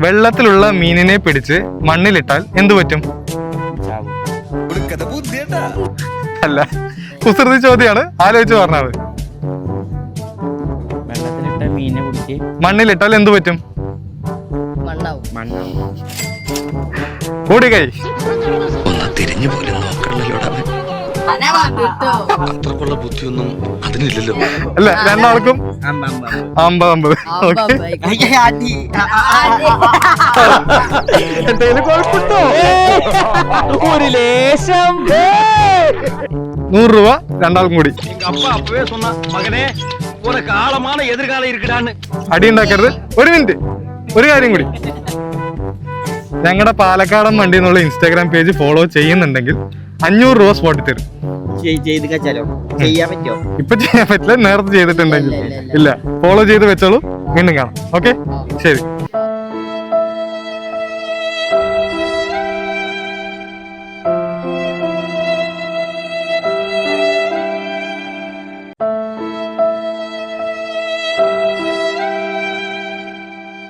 വെള്ളത്തിലുള്ള മീനിനെ പിടിച്ച് മണ്ണിലിട്ടാൽ എന്തു പറ്റും? അല്ല, കുസൃതി ചോദ്യമാണ്, ആലോചിച്ച് പറഞ്ഞാൽ മതി. വെള്ളത്തിലിട്ട മീനെ പിടിച്ച് മണ്ണിലിട്ടാൽ എന്തു പറ്റും? കൂടി കൈ ഒന്ന് തിരിഞ്ഞു പോലും നോക്കണല്ലോടാ. അത്രക്കുള്ള ബുദ്ധിയൊന്നും അതിനില്ലല്ലോ. അല്ല, രണ്ടാൾക്കും 50-50. എന്തെങ്കിലും കുഴപ്പമുണ്ടോ? ഒരു ലേശം 100 രൂപ രണ്ടാൾക്കും കൂടി. അടി ഉണ്ടാക്കരുത്. 1 മിനിറ്റ്, ഒരു കാര്യം കൂടി. ഞങ്ങളുടെ പാലക്കാടൻ വണ്ടി എന്നുള്ള ഇൻസ്റ്റാഗ്രാം പേജ് ഫോളോ ചെയ്യുന്നുണ്ടെങ്കിൽ 500 രൂപ സ്പോട്ടിൽ തരും. ഇപ്പൊ ചെയ്യാൻ പറ്റില്ല, നേരത്തെ ചെയ്തിട്ടുണ്ടെങ്കിൽ. ഇല്ല, ഫോളോ ചെയ്ത് വെച്ചോളൂ. വീണ്ടും കാണാം. ഓക്കെ, ശരി.